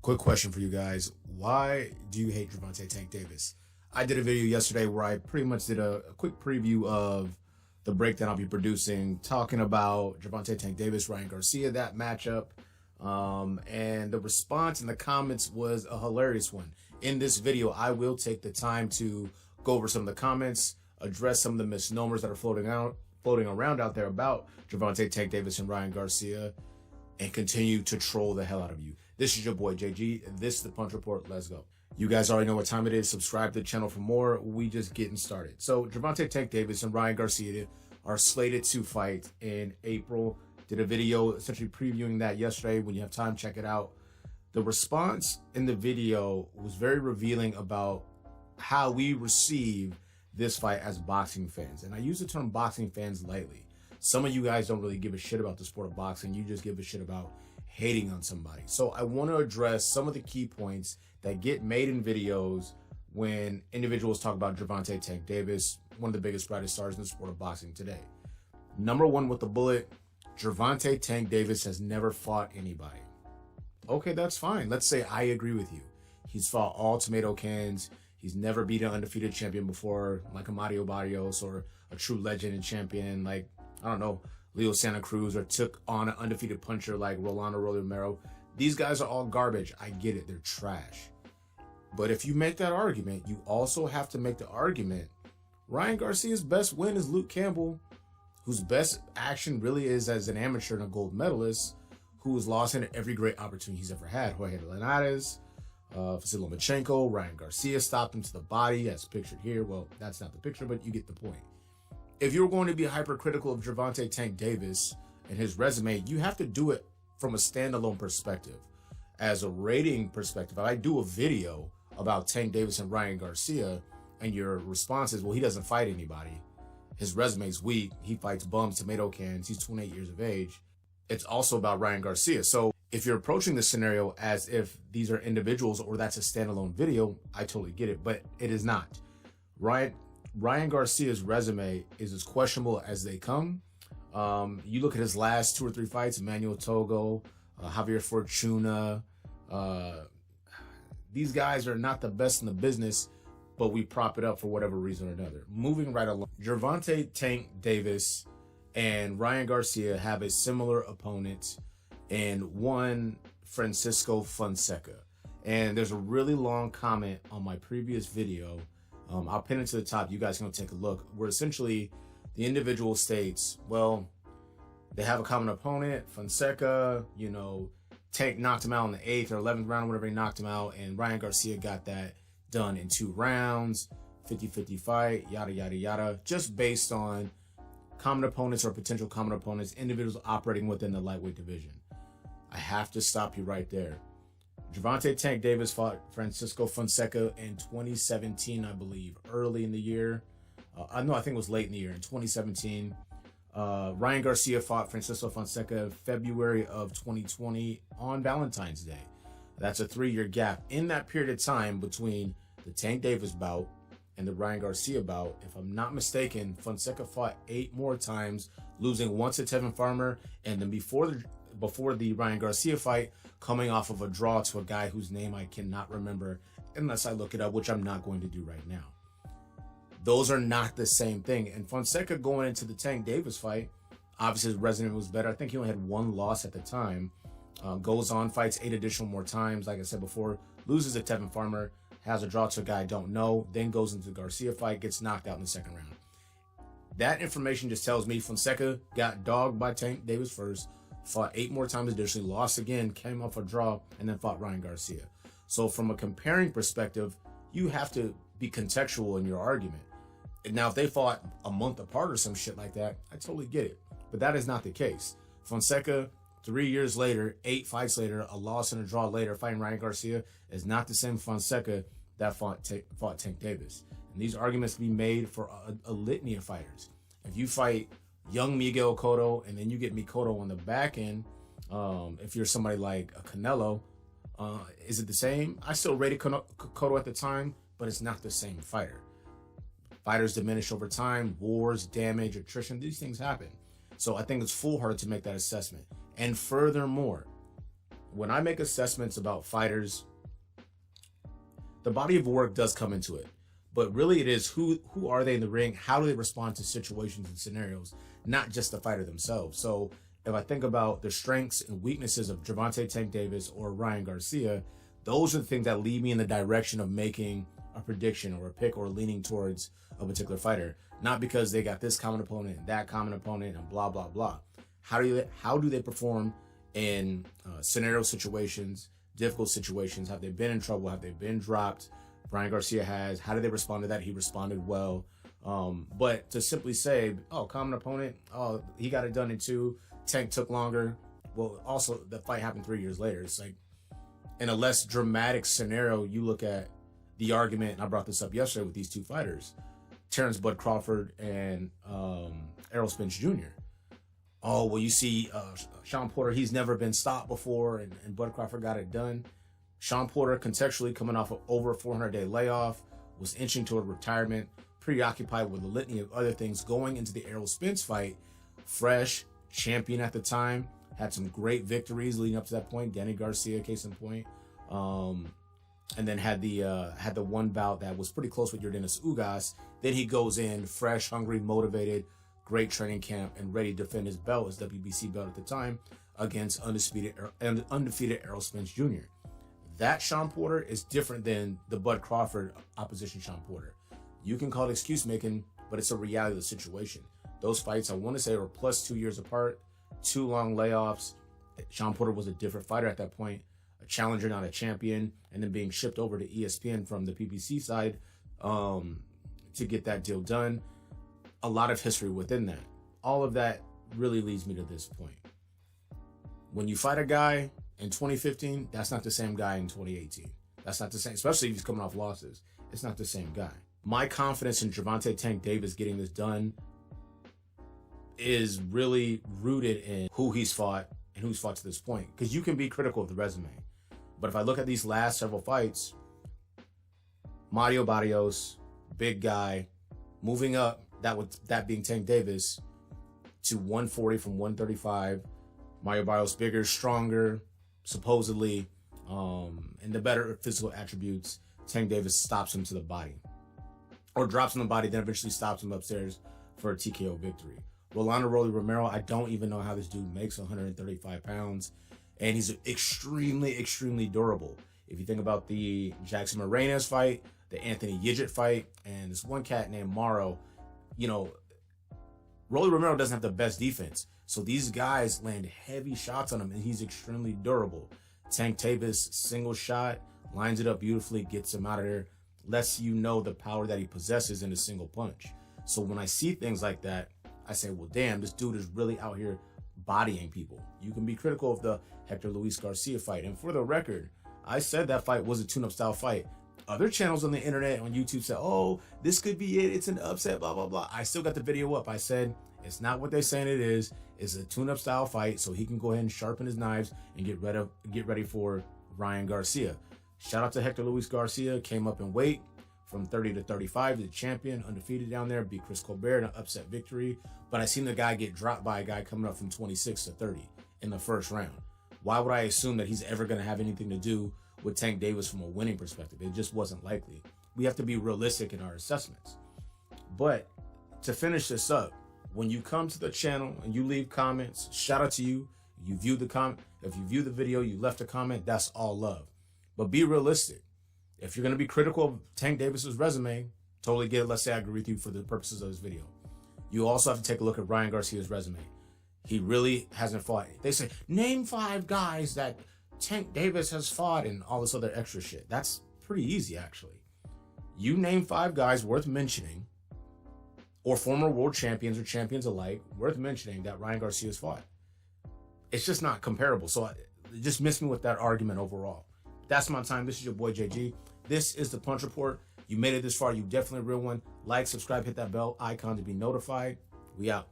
Quick question for you guys. Why do you hate Gervonta Tank Davis? I did a video yesterday where I pretty much did a quick preview of the breakdown I'll be producing, talking about Gervonta Tank Davis, Ryan Garcia, that matchup. And the response in the comments was a hilarious one. In this video, I will take the time to go over some of the comments, address some of the misnomers that are floating around out there about Gervonta Tank Davis and Ryan Garcia, and continue to troll the hell out of you. This is your boy JG. This is the Punch Report. Let's go. You guys already know what time it is. Subscribe to the channel for more. We just getting started. So Gervonta Tank Davis and Ryan Garcia are slated to fight in April. Did a video essentially previewing that yesterday. When you have time, check it out. The response in the video was very revealing about how we receive this fight as boxing fans. And I use the term boxing fans lightly. Some of you guys don't really give a shit about the sport of boxing. You just give a shit about hating on somebody. So I want to address some of the key points that get made in videos when individuals talk about Gervonta Tank Davis, one of the biggest, brightest stars in the sport of boxing today. Number one with the bullet, Gervonta Tank Davis has never fought anybody. Okay, that's fine. Let's say I agree with you. He's fought all tomato cans. He's never beat an undefeated champion before, like a Mario Barrios, or a true legend and champion like, I don't know, Leo Santa Cruz, or took on an undefeated puncher like Rolando Romero. These guys are all garbage. I get it. They're trash. But if you make that argument, you also have to make the argument Ryan Garcia's best win is Luke Campbell, whose best action really is as an amateur and a gold medalist, who has lost in every great opportunity he's ever had. Jorge Linares, Vasily Lomachenko, Ryan Garcia stopped him to the body, as pictured here. Well, that's not the picture, but you get the point. If you're going to be hypercritical of Gervonta Tank Davis and his resume, you have to do it from a standalone perspective. As a rating perspective, if I do a video about Tank Davis and Ryan Garcia, and your response is, well, he doesn't fight anybody, his resume's weak, he fights bums, tomato cans, he's 28 years of age, it's also about Ryan Garcia. So if you're approaching this scenario as if these are individuals or that's a standalone video, I totally get it, but it is not. Ryan Garcia's resume is as questionable as they come. You look at his last 2 or 3 fights, Emmanuel Togo, Javier Fortuna. These guys are not the best in the business, but we prop it up for whatever reason or another. Moving right along, Gervonta Tank Davis and Ryan Garcia have a similar opponent in one Francisco Fonseca. And there's a really long comment on my previous video. I'll pin it to the top. You guys can go take a look, where essentially the individual states, well, they have a common opponent, Fonseca, Tank knocked him out in the 8th or 11th round, whatever he knocked him out, and Ryan Garcia got that done in 2 rounds, 50-50 fight, yada, yada, yada, just based on common opponents or potential common opponents, individuals operating within the lightweight division. I have to stop you right there. Gervonta Tank Davis fought Francisco Fonseca in 2017, I believe, early in the year. I think it was late in the year, in 2017. Ryan Garcia fought Francisco Fonseca February of 2020 on Valentine's Day. That's a 3-year gap. In that period of time between the Tank Davis bout and the Ryan Garcia bout, if I'm not mistaken, Fonseca fought 8 more times, losing once to Tevin Farmer, and then before the Ryan Garcia fight, coming off of a draw to a guy whose name I cannot remember unless I look it up, which I'm not going to do right now. Those are not the same thing. And Fonseca going into the Tank Davis fight, obviously his resume was better. I think he only had 1 loss at the time. Goes on, fights 8 additional more times, like I said before, loses to Tevin Farmer, has a draw to a guy I don't know, then goes into the Garcia fight, gets knocked out in the 2nd round. That information just tells me Fonseca got dogged by Tank Davis first, fought 8 more times additionally, lost again, came off a draw, and then fought Ryan Garcia. So from a comparing perspective, you have to be contextual in your argument. Now, if they fought a month apart or some shit like that, I totally get it. But that is not the case. Fonseca, 3 years later, 8 fights later, a loss and a draw later, fighting Ryan Garcia is not the same Fonseca that fought Tank Davis. And these arguments can be made for a litany of fighters. If you fight young Miguel Cotto and then you get Mikoto on the back end, if you're somebody like a Canelo, is it the same? I still rated Cotto at the time, but it's not the same fighter. Fighters diminish over time, wars, damage, attrition, these things happen. So I think it's foolhardy to make that assessment. And furthermore, when I make assessments about fighters, the body of work does come into it. But really it is who are they in the ring? How do they respond to situations and scenarios, not just the fighter themselves. So if I think about the strengths and weaknesses of Gervonta Tank Davis or Ryan Garcia, those are the things that lead me in the direction of making a prediction or a pick or leaning towards a particular fighter. Not because they got this common opponent and that common opponent and blah, blah, blah. How do they perform in scenario situations, difficult situations? Have they been in trouble? Have they been dropped? Ryan Garcia has. How did they respond to that? He responded well. But to simply say, oh, common opponent, oh, he got it done in 2, Tank took longer. Well, also, the fight happened 3 years later. It's like, in a less dramatic scenario, you look at the argument, and I brought this up yesterday with these 2 fighters, Terrence Bud Crawford and Errol Spence Jr. Oh, well, you see Sean Porter, he's never been stopped before, and Bud Crawford got it done. Sean Porter, contextually coming off of over a 400-day layoff, was inching toward retirement, preoccupied with a litany of other things going into the Errol Spence fight. Fresh, champion at the time, had some great victories leading up to that point. Danny Garcia, case in point. And then had the one bout that was pretty close with Yordenis Ugas. Then he goes in fresh, hungry, motivated, great training camp, and ready to defend his belt, his WBC belt at the time, against undefeated Errol Spence Jr. That Sean Porter is different than the Bud Crawford opposition Sean Porter. You can call it excuse making, but it's a reality of the situation. Those fights, I want to say, were plus 2 years apart, 2 long layoffs. Sean Porter was a different fighter at that point, a challenger, not a champion, and then being shipped over to ESPN from the PPC side to get that deal done. A lot of history within that. All of that really leads me to this point. When you fight a guy in 2015, that's not the same guy in 2018. That's not the same, especially if he's coming off losses. It's not the same guy. My confidence in Gervonta Tank Davis getting this done is really rooted in who he's fought and who's fought to this point. Because you can be critical of the resume. But if I look at these last several fights, Mario Barrios, big guy, moving up, that being Tank Davis, to 140 from 135. Mario Barrios bigger, stronger, supposedly, and the better physical attributes. Tank Davis stops him to the body. Or drops him in the body, then eventually stops him upstairs for a TKO victory. Rolando Rolly Romero, I don't even know how this dude makes 135 pounds. And he's extremely, extremely durable. If you think about the Jackson Morenas fight, the Anthony Yigit fight, and this one cat named Morrow, you know, Rolly Romero doesn't have the best defense. So these guys land heavy shots on him, and he's extremely durable. Tank Davis, single shot, lines it up beautifully, gets him out of there, lets you know the power that he possesses in a single punch. So when I see things like that, I say, well, damn, this dude is really out here bodying people. You can be critical of the Hector Luis Garcia fight. And for the record, I said that fight was a tune-up style fight. Other channels on the internet, on YouTube, said, oh, this could be it. It's an upset, blah, blah, blah. I still got the video up. I said, it's not what they're saying it is. It's a tune-up style fight, so he can go ahead and sharpen his knives and get ready for Ryan Garcia. Shout out to Hector Luis Garcia. Came up in weight from 30 to 35. The champion, undefeated down there. Beat Chris Colbert in an upset victory. But I seen the guy get dropped by a guy coming up from 26 to 30 in the first round. Why would I assume that he's ever going to have anything to do with Tank Davis from a winning perspective? It just wasn't likely. We have to be realistic in our assessments. But to finish this up, when you come to the channel and you leave comments, shout out to you. You view the if you view the video, you left a comment, that's all love. But be realistic. If you're going to be critical of Tank Davis's resume, totally get it. Let's say I agree with you for the purposes of this video. You also have to take a look at Ryan Garcia's resume. He really hasn't fought. They say, name 5 guys that Tank Davis has fought and all this other extra shit. That's pretty easy, actually. You name 5 guys worth mentioning, or former world champions or champions alike, worth mentioning that Ryan Garcia's fought. It's just not comparable. So just miss me with that argument overall. That's my time. This is your boy JG. This is the Punch Report. You made it this far. You definitely a real one. Like, subscribe, hit that bell icon to be notified. We out.